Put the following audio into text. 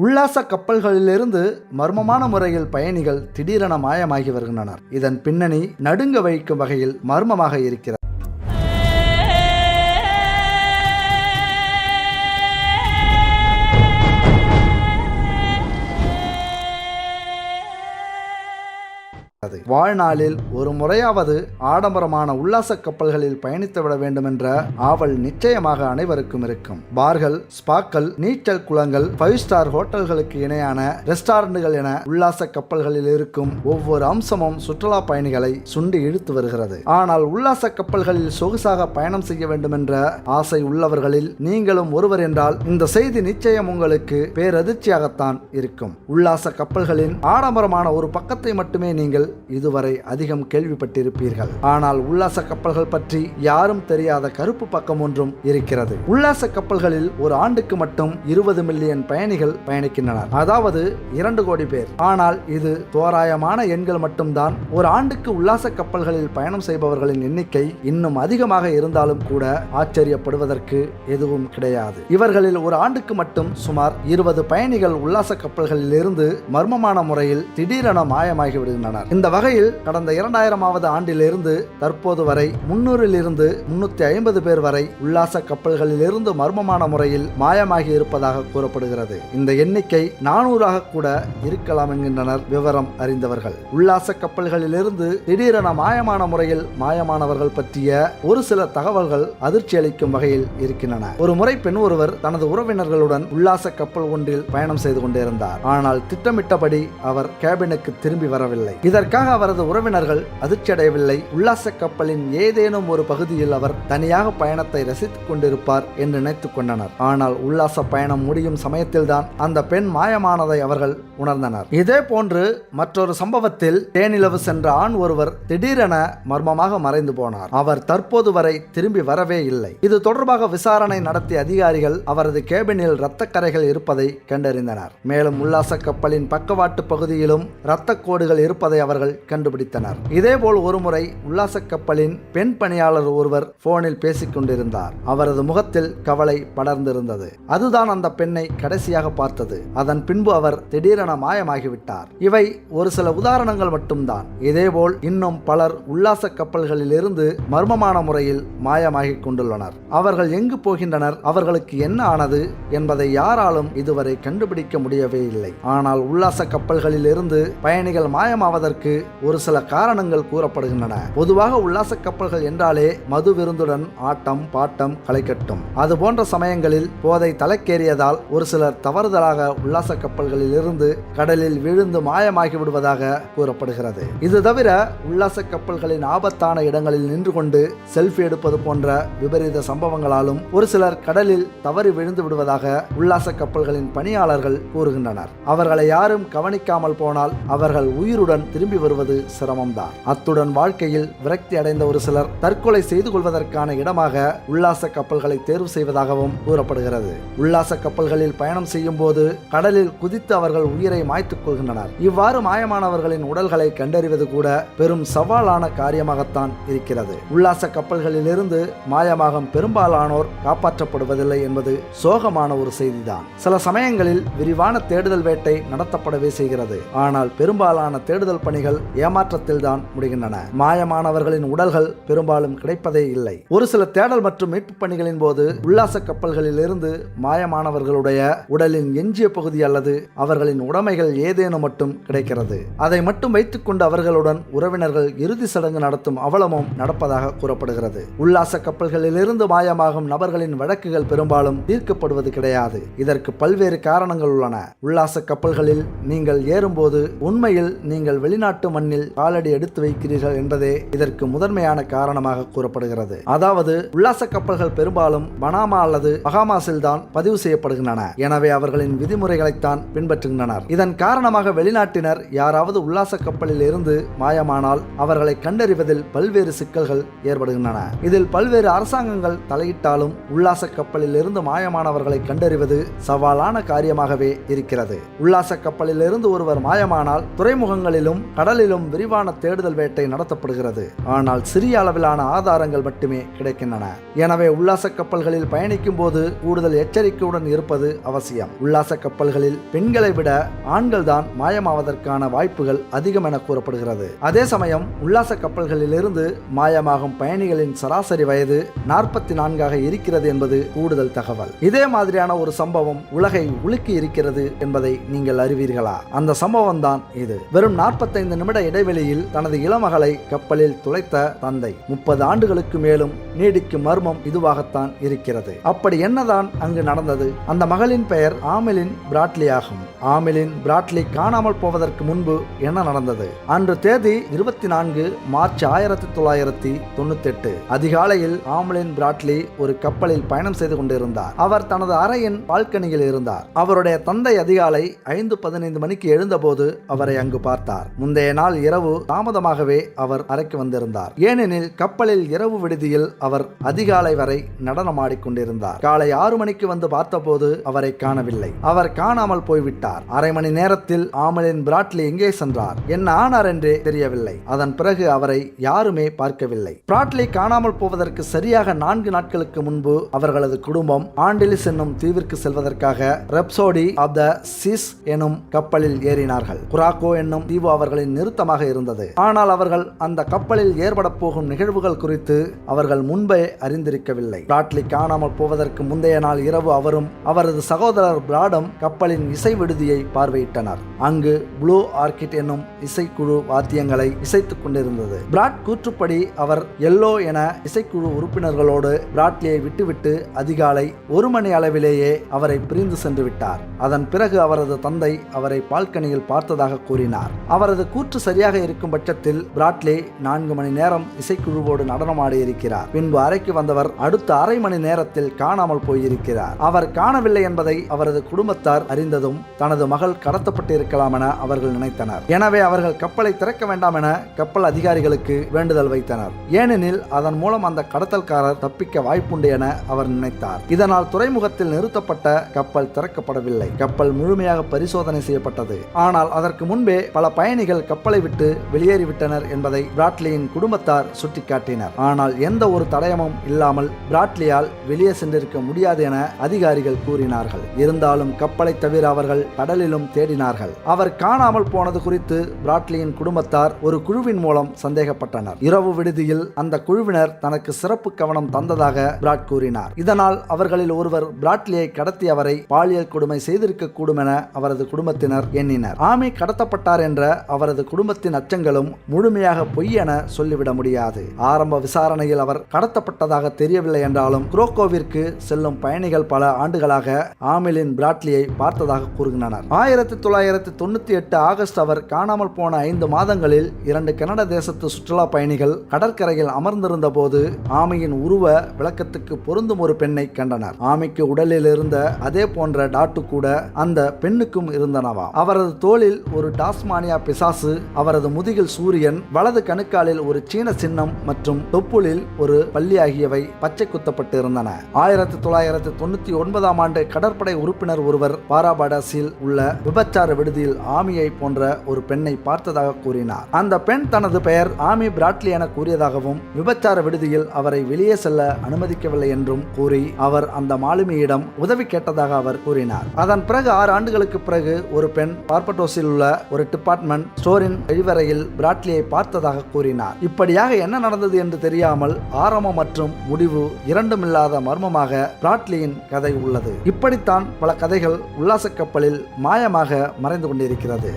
உல்லாச கப்பல்களிலிருந்து மர்மமான முறையில் பயணிகள் திடீரென மாயமாகி வருகின்றனர். இதன் பின்னணி நடுங்க வைக்கும் வகையில் மர்மமாக இருக்கிறது. வாழ்நாளில் ஒரு முறையாவது ஆடம்பரமான உல்லாச கப்பல்களில் பயணித்துவிட வேண்டும் என்ற ஆவல் நிச்சயமாக அனைவருக்கும் இருக்கும். பார்கள், ஸ்பாக்கள், நீச்சல் குளங்கள், 5 ஸ்டார் ஹோட்டல்களுக்கு இணையான ரெஸ்டாரண்ட்கள் என உல்லாச கப்பல்களில் இருக்கும் ஒவ்வொரு அம்சமும் சுற்றுலா பயணிகளை சுண்டி இழுத்து வருகிறது. ஆனால் உல்லாச கப்பல்களில் சொகுசாக பயணம் செய்ய வேண்டும் என்ற ஆசை உள்ளவர்களில் நீங்களும் ஒருவர் என்றால் இந்த செய்தி நிச்சயம் உங்களுக்கு பேரதிர்ச்சியாகத்தான் இருக்கும். உல்லாச கப்பல்களின் ஆடம்பரமான ஒரு பக்கத்தை மட்டுமே நீங்கள் இதுவரை அதிகம் கேள்விப்பட்டிருப்பீர்கள். ஆனால் உல்லாச கப்பல்கள் பற்றி யாரும் தெரியாத கருப்பு பக்கம் ஒன்றும் இருக்கிறது. உல்லாச கப்பல்களில் ஒரு ஆண்டுக்கு மட்டும் 20 மில்லியன் பயணிகள் பயணிக்கின்றனர். அதாவது 2 கோடி பேர். ஆனால் இது தோராயமான எண்கள் மட்டும்தான். ஒரு ஆண்டுக்கு உல்லாச கப்பல்களில் பயணம் செய்பவர்களின் எண்ணிக்கை இன்னும் அதிகமாக இருந்தாலும் கூட ஆச்சரியப்படுவதற்கு எதுவும் கிடையாது. இவர்களில் ஒரு ஆண்டுக்கு மட்டும் சுமார் 20 பயணிகள் உல்லாச கப்பல்களில் இருந்து மர்மமான முறையில் திடீரென மாயமாகி விடுகின்றனர். இந்த வகையில் கடந்த 2000வது ஆண்டிலிருந்து தற்போது வரை 300லிருந்து 350 பேர் வரை உல்லாச கப்பல்களில் இருந்து மர்மமான முறையில் மாயமாகி இருப்பதாக கூறப்படுகிறது. இந்த எண்ணிக்கை 400ஆக கூட இருக்கலாம் என்கின்றனர் விவரம் அறிந்தவர்கள். உல்லாச கப்பல்களில் இருந்து திடீரென மாயமான முறையில் மாயமானவர்கள் பற்றிய ஒரு சில தகவல்கள் அதிர்ச்சி அளிக்கும் வகையில் இருக்கின்றன. ஒரு முறை பெண் ஒருவர் தனது உறவினர்களுடன் உல்லாச கப்பல் ஒன்றில் பயணம் செய்து கொண்டிருந்தார். ஆனால் திட்டமிட்டபடி அவர் கேபினுக்கு திரும்பி வரவில்லை. இதற்காக அவரது உறவினர்கள் அதிர்ச்சியடையவில்லை. உல்லாச கப்பலின் ஏதேனும் ஒரு பகுதியில் அவர் தனியாக பயணத்தை ரசித்துக் கொண்டிருப்பார் என்று நினைத்துக் கொண்டனர். ஆனால் உல்லாச பயணம் முடியும் சமயத்தில்தான் அந்த பெண் மாயமானதை அவர்கள் உணர்ந்தனர். இதே போன்று மற்றொரு சம்பவத்தில் தேனிலவு சென்ற ஆண் ஒருவர் திடீரென மர்மமாக மறைந்து போனார். அவர் தற்போது வரை திரும்பி வரவே இல்லை. இது தொடர்பாக விசாரணை நடத்திய அதிகாரிகள் அவரது கேபினில் இரத்த கரைகள் இருப்பதை கண்டறிந்தனர். மேலும் உல்லாச கப்பலின் பக்கவாட்டு பகுதியிலும் இரத்த கோடுகள் இருப்பதை அவர்கள் கண்டுபிடித்தனர். இதேபோல் ஒருமுறை உல்லாச கப்பலின் பெண் பணியாளர் ஒருவர் போனில் பேசிக் கொண்டிருந்தார். அவரது முகத்தில் கவலை படர்ந்திருந்தது. அதுதான் அந்த பெண்ணை கடைசியாக பார்த்தது. அதன் பின்பு அவர் திடீரென மாயமாகிவிட்டார். இவை ஒரு சில உதாரணங்கள் மட்டும்தான். இதேபோல் இன்னும் பலர் உல்லாச கப்பல்களில் இருந்து மர்மமான முறையில் மாயமாகி கொண்டுள்ளனர். அவர்கள் எங்கு போகின்றனர், அவர்களுக்கு என்ன ஆனது என்பதை யாராலும் இதுவரை கண்டுபிடிக்க முடியவே இல்லை. ஆனால் உல்லாச கப்பல்களில் இருந்து பயணிகள் மாயமாவதற்கு ஒரு சில காரணங்கள் கூறப்படுகின்றன. பொதுவாக உல்லாச கப்பல்கள் என்றாலே மது விருந்துடன் ஆட்டம் பாட்டம் களை கட்டும். அது போன்ற சமயங்களில் போதை தலைக்கேறியதால் ஒரு சிலர் தவறுதலாக உல்லாச கப்பல்களில் இருந்து கடலில் விழுந்து மாயமாகி விடுவதாக கூறப்படுகிறது. இது தவிர உல்லாச கப்பல்களின் ஆபத்தான இடங்களில் நின்று கொண்டு செல்ஃபி எடுப்பது போன்ற விபரீத சம்பவங்களாலும் ஒரு சிலர் கடலில் தவறி விழுந்து விடுவதாக உல்லாச கப்பல்களின் பணியாளர்கள் கூறுகின்றனர். அவர்களை யாரும் கவனிக்காமல் போனால் அவர்கள் உயிருடன் திரும்பி வருவது சிரமம்தான். அத்துடன் வாழ்க்கையில் விரக்தி அடைந்த ஒரு சிலர் தற்கொலை செய்து கொள்வதற்கான இடமாக உல்லாச கப்பல்களை தேர்வு செய்வதாகவும் கூறப்படுகிறது. உல்லாச கப்பல்களில் பயணம் செய்யும் போது கடலில் குதித்து அவர்கள் உயிரை மாய்த்துக் கொள்கின்றனர். இவ்வாறு மாயமானவர்களின் உடல்களை கண்டறிவது கூட பெரும் சவாலான காரியமாகத்தான் இருக்கிறது. உல்லாச கப்பல்களில் இருந்து மாயமாகும் பெரும்பாலானோர் காப்பாற்றப்படுவதில்லை என்பது சோகமான ஒரு செய்திதான். சில சமயங்களில் விரிவான தேடுதல் வேட்டை நடத்தப்படவே செய்கிறது. ஆனால் பெரும்பாலான தேடுதல் பணிகள் ஏமாற்றத்தில் தான் முடிகின்றன. மாயமானவர்களின் உடல்கள் பெரும்பாலும் கிடைப்பதே இல்லை. ஒரு சில தேடல் மற்றும் மீட்பு பணிகளின் போது உல்லாச கப்பல்களில் இருந்து மாயமானவர்களுடைய உடலின் எஞ்சிய பகுதி அல்லது அவர்களின் உடைமைகள் ஏதேனும் மட்டும் கிடைக்கிறது. அதை மட்டும் வைத்துக் கொண்டு அவர்களுடன் உறவினர்கள் இறுதி சடங்கு நடத்தும் அவலமும் நடப்பதாக கூறப்படுகிறது. உல்லாச கப்பல்களில் இருந்து மாயமாகும் நபர்களின் வழக்குகள் பெரும்பாலும் தீர்க்கப்படுவது கிடையாது. இதற்கு பல்வேறு காரணங்கள் உள்ளன. உல்லாச கப்பல்களில் நீங்கள் ஏறும்போது உண்மையில் நீங்கள் வெளிநாட்டு மண்ணில் காலடி எடுத்து வைக்கிறீர்கள் என்பதே இதற்கு முதன்மையான காரணமாக கூறப்படுகிறது. அதாவது உல்லாச கப்பல்கள் பெரும்பாலும் பனாமா அல்லது பஹாமாஸில் தான் பதிவு செய்யப்படுகின்றன. எனவே அவர்களின் விதிமுறைகளைத்தான் பின்பற்றுகின்றனர். இதன் காரணமாக வெளிநாட்டினர் யாராவது உல்லாச கப்பலில் இருந்து மாயமானால் அவர்களை கண்டறிவதில் பல்வேறு சிக்கல்கள் ஏற்படுகின்றன. இதில் பல்வேறு அரசாங்கங்கள் தலையிட்டாலும் உல்லாச கப்பலில் இருந்து மாயமானவர்களை கண்டறிவது சவாலான காரியமாகவே இருக்கிறது. உல்லாச கப்பலில் இருந்து ஒருவர் மாயமானால் துறைமுகங்களிலும் கடலில் கப்பலிலும் விரிவான தேடுதல் வேட்டை நடத்தப்படுகிறது. ஆனால் சிறிய அளவிலான ஆதாரங்கள் மட்டுமே கிடைக்கின்றன. எனவே உல்லாச கப்பல்களில் பயணிக்கும் போது கூடுதல் எச்சரிக்கையுடன் இருப்பது அவசியம். உல்லாச கப்பல்களில் பெண்களை விட ஆண்கள் தான் மாயமாவதற்கான வாய்ப்புகள் அதிகம் என கூறப்படுகிறது. அதே சமயம் உல்லாச கப்பல்களில் இருந்து மாயமாகும் பயணிகளின் சராசரி வயது 44ஆக இருக்கிறது என்பது கூடுதல் தகவல். இதே மாதிரியான ஒரு சம்பவம் உலகை உலுக்கி இருக்கிறது என்பதை நீங்கள் அறிவீர்களா? அந்த சம்பவம் தான் இது. வெறும் 45 நிமிட இடைவெளியில் தனது இளமகளை கப்பலில் துளைத்த தந்தை. 30 ஆண்டுகளுக்கு மேலும் நீடிக்கும் மர்மம் இதுவாகத்தான் இருக்கிறது. அப்படி என்னதான் அங்கு நடந்தது? அந்த மகளின் பெயர் ஆமெலின் பிராட்லி ஆகும். ஆமெலின் பிராட்லி காணாமல் போவதற்கு முன்பு என்ன நடந்தது? அன்று தேதி 24 மார்ச் 1998 அதிகாலையில் ஆமெலின் பிராட்லி ஒரு கப்பலில் பயணம் செய்து கொண்டிருந்தார். அவர் தனது அறையின் பால்கனியில் இருந்தார். அவருடைய தந்தை அதிகாலை 5:15 மணிக்கு எழுந்தபோது அவரை அங்கு பார்த்தார். முந்தைய நாள் இரவு தாமதமாகவே அவர் அறைக்கு வந்திருந்தார். ஏனெனில் கப்பலில் இரவு விடுதியில் அவர் அதிகாலை வரை நடனமாடிக்கொண்டிருந்தார். காலை 6 மணிக்கு வந்து பார்த்தபோது அவரை காணவில்லை. அவர் காணாமல் போய்விட்டார். அரை மணி நேரத்தில் ஆமெலின் பிராட்லி எங்கே சென்றார், என்ன ஆனார் என்றே தெரியவில்லை. அதன் பிறகு அவரை யாருமே பார்க்கவில்லை. பிராட்லி காணாமல் போவதற்கு சரியாக 4 நாட்களுக்கு முன்பு அவர்களது குடும்பம் ஆண்டிலிஸ் என்னும் தீவிற்கு செல்வதற்காக ரெப்சோடி ஆஃப் த சீஸ் எனும் கப்பலில் ஏறினார்கள். குராக்கோ என்னும் தீவு அவர்களின் நிறுத்தமாக இருந்தது. ஆனால் அவர்கள் அந்த கப்பலில் ஏற்பட போகும் நிகழ்வுகள் குறித்து அவர்கள் முன்பே அறிந்திருக்கவில்லை. பிராட்லி காணாமல் போவதற்கு முந்தைய நாள் இரவு அவரும் அவரது சகோதரர் பிராடும் கப்பலின் இசை விடுதியை பார்வையிட்டனர். அங்கு ப்ளூ ஆர்கிட் என்னும் இசைக்குழு வாத்தியங்களை இசைத்துக் கொண்டிருந்தது. பிராட் கூற்றுப்படி அவர் எல்லோ என இசைக்குழு உறுப்பினர்களோடு பிராட்லியை விட்டுவிட்டு அதிகாலை 1 மணி அளவிலேயே அவரை பிரிந்து சென்று விட்டார். அதன் பிறகு அவரது தந்தை அவரை பால்கனியில் பார்த்ததாக கூறினார். அவரது கூற்று சரியாக இருக்கும் பட்சத்தில் பிராட்லி 4 மணி நேரம் இசைக்குழுவோடு நடனமாடி இருக்கிறார். பின்பு அறைக்கு வந்தவர் அடுத்த அரை மணி நேரத்தில் காணாமல் போயிருக்கிறார். அவர் காணவில்லை என்பதை அவரது குடும்பத்தார் அறிந்ததும் தனது மகள் கடத்தப்பட்டு இருக்கலாம் என அவர்கள் நினைத்தனர். எனவே அவர்கள் கப்பலை திறக்க வேண்டாம் என கப்பல் அதிகாரிகளுக்கு வேண்டுதல் வைத்தனர். ஏனெனில் அதன் மூலம் அந்த கடத்தல்காரர் தப்பிக்க வாய்ப்புண்டு என அவர் நினைத்தார். இதனால் துறைமுகத்தில் நிறுத்தப்பட்ட கப்பல் திறக்கப்படவில்லை. கப்பல் முழுமையாக பரிசோதனை செய்யப்பட்டது. ஆனால் அதற்கு முன்பே பல பயணிகள் கப்பலை விட்டு வெளியேறிவிட்டனர் என்பதை பிராட்லியின் குடும்பத்தார் சுட்டிக்காட்டினர். ஆனால் எந்த ஒரு தடயமும் இல்லாமல் பிராட்லியால் வெளியே சென்றிருக்க முடியாது என அதிகாரிகள் கூறினார்கள். இருந்தாலும் கப்பலை தவிர அவர்கள் கடலிலும் தேடினார்கள். அவர் காணாமல் போனது குறித்து பிராட்லியின் குடும்பத்தார் ஒரு குழுவின் மூலம் சந்தேகப்பட்டனர். இரவு விடுதியில் அந்த குழுவினர் தனக்கு சிறப்பு கவனம் தந்ததாக பிராட் கூறினார். இதனால் அவர்களில் ஒருவர் பிராட்லியை கடத்தி அவரை பாலியல் கொடுமை செய்திருக்க கூடும் என அவரது குடும்பத்தினர் எண்ணினர். ஆமி கடத்தப்பட்டார் என்ற அவரது குடும்பத்தின் அச்சங்களும் முழுமையாக பொய் என சொல்லிவிட முடியாது. ஆரம்ப விசாரணையில் அவர் கடத்தப்பட்டதாக தெரியவில்லை என்றாலும் குரோக்கோவிற்கு செல்லும் பயணிகள் பல ஆண்டுகளாக ஆமெலின் பிராட்லியை பார்த்ததாக கூறுகின்றனர். 1998 ஆகஸ்ட் அவர் காணாமல் போன 5 மாதங்களில் 2 கனடா தேசத்து சுற்றுலா பயணிகள் கடற்கரையில் அமர்ந்திருந்த போது ஆமியின் உருவ விளக்கத்துக்கு பொருந்தும் ஒரு பெண்ணை கண்டனர். ஆமிக்கு உடலில் இருந்த அதே போன்ற டாட்டு கூட அந்த பெண்ணுக்கும் இருந்தனவா. அவரது தோளில் ஒரு டாஸ்மானியா பிசாசு, அவரது முதுகில் சூரியன், வலது கணுக்காலில் ஒரு சீன சின்னம் மற்றும் தொப்புளில் ஒரு பள்ளி ஆகியவை பச்சை குத்தப்பட்டு இருந்தன. 1999 ஆண்டு கடற்படை உறுப்பினர் ஒருவர் பாராபாடாஸில் உள்ள விபச்சார விடுதியில் ஆமியை போன்ற ஒரு பெண்ணை பார்த்ததாக கூறினார். அந்த பெண் தனது பெயர் ஆமி பிராட்லி என கூறியதாகவும் விபச்சார விடுதியில் அவரை வெளியே செல்ல அனுமதிக்கவில்லை என்றும் கூறி அவர் அந்த மாலுமியிடம் உதவி கேட்டதாக அவர் கூறினார். அதன் பிறகு 6 ஆண்டுகளுக்கு பிறகு ஒரு பெண் பார்படோஸில் உள்ள ஒரு டிபார்ட்மெண்ட் ஸ்டோரின் கழிவறையில் பிராட்லியை பார்த்ததாக கூறினார். இப்படியாக என்ன நடந்தது என்று தெரியாமல் ஆரம்பம் மற்றும் முடிவு இரண்டுமில்லாத மர்மமாக பிராட்லியின் கதை உள்ளது. இப்படித்தான் பல கதைகள் உல்லாச கப்பலில் மாயமாக மறைந்து கொண்டிருக்கிறது.